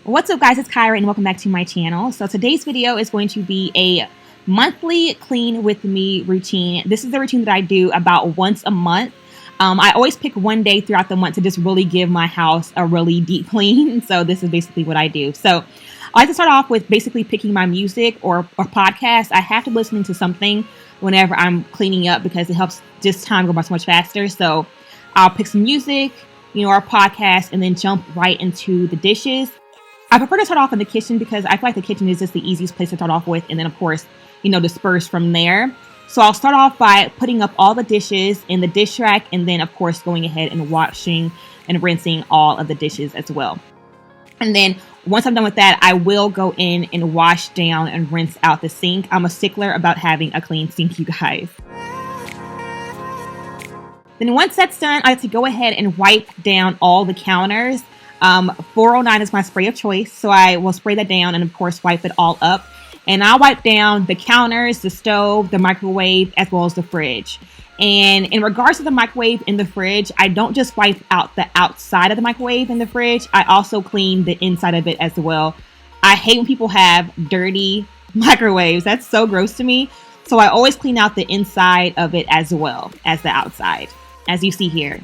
What's up guys, it's Kyra and welcome back to my channel. So today's video is going to be a monthly clean with me routine. This is the routine that I do about once a month. I always pick one day throughout the month to just really give my house a really deep clean. So this is basically what I do. So I like to start off with basically picking my music or podcast. I have to be listening to something whenever I'm cleaning up because it helps just time go by so much faster. So I'll pick some music, our podcast, and then jump right into the dishes. I prefer to start off in the kitchen because I feel like the kitchen is just the easiest place to start off with. And then, of course, disperse from there. So I'll start off by putting up all the dishes in the dish rack. And then, of course, going ahead and washing and rinsing all of the dishes as well. And then once I'm done with that, I will go in and wash down and rinse out the sink. I'm a stickler about having a clean sink, you guys. Then once that's done, I have to go ahead and wipe down all the counters. 409 is my spray of choice, so I will spray that down and of course wipe it all up. And I'll wipe down the counters, the stove, the microwave, as well as the fridge. And in regards to the microwave and the fridge, I don't just wipe out the outside of the microwave and the fridge, I also clean the inside of it as well. I hate when people have dirty microwaves. That's so gross to me. So I always clean out the inside of it as well as the outside, as you see here.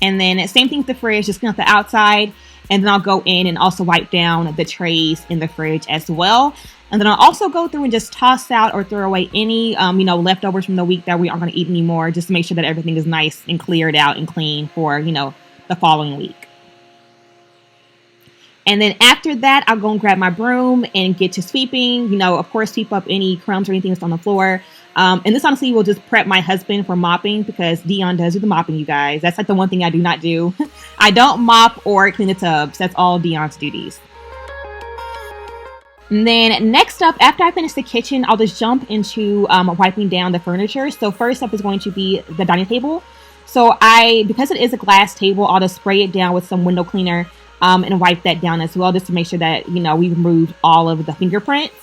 And then same thing with the fridge, just clean out the outside. And then I'll go in and also wipe down the trays in the fridge as well. And then I'll also go through and just toss out or throw away any, leftovers from the week that we aren't going to eat anymore, just to make sure that everything is nice and cleared out and clean for, the following week. And then after that, I'll go and grab my broom and get to sweeping, of course, sweep up any crumbs or anything that's on the floor. And this honestly will just prep my husband for mopping because Dion does do the mopping, you guys. That's like the one thing I do not do. I don't mop or clean the tubs. That's all Dion's duties. And then next up, after I finish the kitchen, I'll just jump into wiping down the furniture. So first up is going to be the dining table. So because it is a glass table, I'll just spray it down with some window cleaner and wipe that down as well, just to make sure that, we removed all of the fingerprints.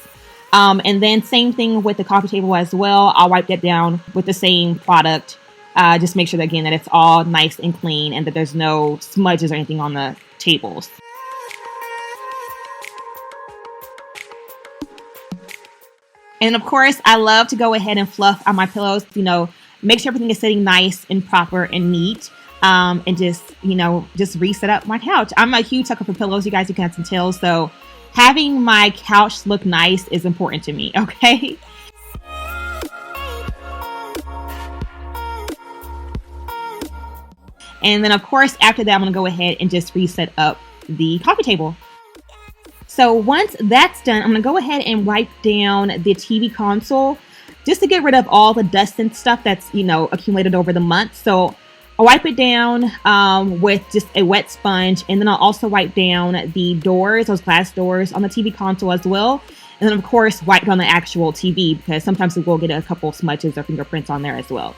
And then same thing with the coffee table as well. I'll wipe that down with the same product. Just make sure that, again, that it's all nice and clean and that there's no smudges or anything on the tables. And of course, I love to go ahead and fluff out my pillows, make sure everything is sitting nice and proper and neat. And just reset up my couch. I'm a huge sucker for pillows, you guys, you can tell. So having my couch look nice is important to me, okay? And then, of course, after that, I'm going to go ahead and just reset up the coffee table. So once that's done, I'm going to go ahead and wipe down the TV console just to get rid of all the dust and stuff that's, accumulated over the month. So I'll wipe it down with just a wet sponge, and then I'll also wipe down the doors, those glass doors on the TV console as well. And then, of course, wipe down the actual TV because sometimes it will get a couple smudges or fingerprints on there as well.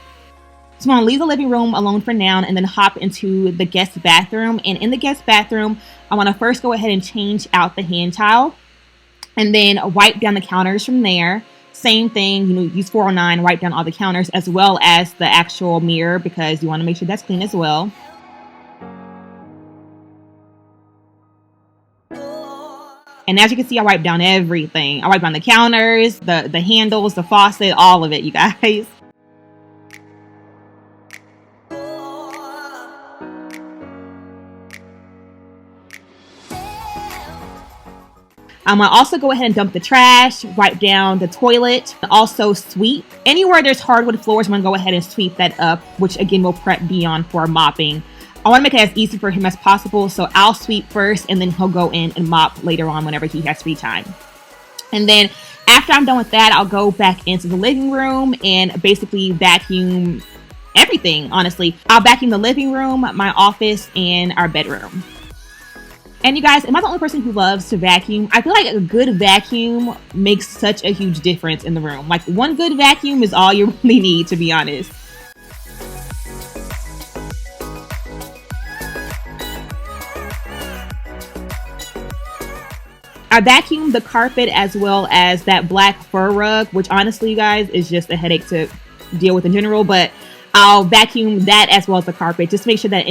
So I'm going to leave the living room alone for now and then hop into the guest bathroom. And in the guest bathroom, I want to first go ahead and change out the hand towel and then wipe down the counters from there. Same thing, use 409, wipe down all the counters as well as the actual mirror because you want to make sure that's clean as well. And as you can see, I wipe down everything. I wipe down the counters, the handles, the faucet, all of it, you guys. I'm going to also go ahead and dump the trash, wipe down the toilet, also sweep. Anywhere there's hardwood floors, I'm going to go ahead and sweep that up, which again will prep Dion for mopping. I want to make it as easy for him as possible, so I'll sweep first and then he'll go in and mop later on whenever he has free time. And then after I'm done with that, I'll go back into the living room and basically vacuum everything, honestly. I'll vacuum the living room, my office, and our bedroom. And you guys, am I the only person who loves to vacuum? I feel like a good vacuum makes such a huge difference in the room. Like one good vacuum is all you really need, to be honest. I vacuumed the carpet as well as that black fur rug, which honestly, you guys, is just a headache to deal with in general. But I'll vacuum that as well as the carpet, just to make sure that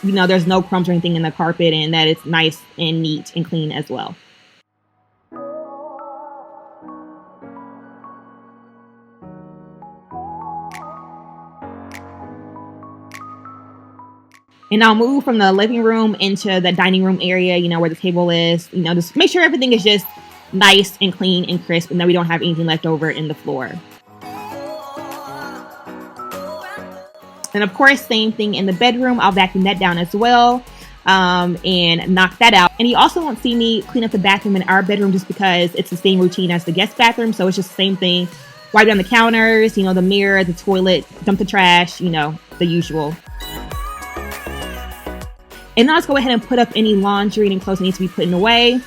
there's no crumbs or anything in the carpet and that it's nice and neat and clean as well. And I'll move from the living room into the dining room area, where the table is, just make sure everything is just nice and clean and crisp and that we don't have anything left over in the floor. And of course, same thing in the bedroom. I'll vacuum that down as well and knock that out. And you also won't see me clean up the bathroom in our bedroom just because it's the same routine as the guest bathroom. So it's just the same thing. Wipe down the counters, the mirror, the toilet, dump the trash, the usual. And now let's go ahead and put up any laundry and any clothes that need to be put away.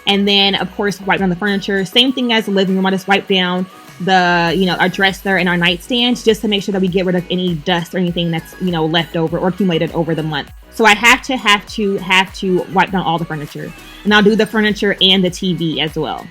And then, of course, wipe down the furniture. Same thing as the living room. I just wipe down our dresser and our nightstands just to make sure that we get rid of any dust or anything that's, left over or accumulated over the month. So I have to wipe down all the furniture. And I'll do the furniture and the TV as well.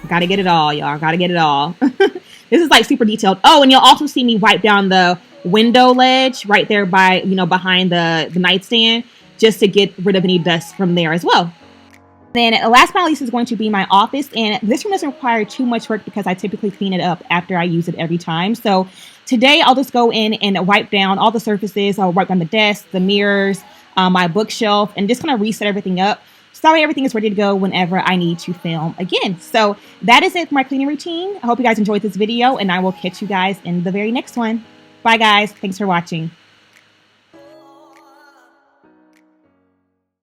Gotta get it all, y'all. Gotta get it all. This is like super detailed. Oh, and you'll also see me wipe down the window ledge right there by, behind the nightstand, just to get rid of any dust from there as well. Then last but not least is going to be my office. And this room doesn't require too much work because I typically clean it up after I use it every time. So today I'll just go in and wipe down all the surfaces. I'll wipe down the desk, the mirrors, my bookshelf, and just kind of reset everything up. So that way everything is ready to go whenever I need to film again. So that is it for my cleaning routine. I hope you guys enjoyed this video and I will catch you guys in the very next one. Bye guys. Thanks for watching.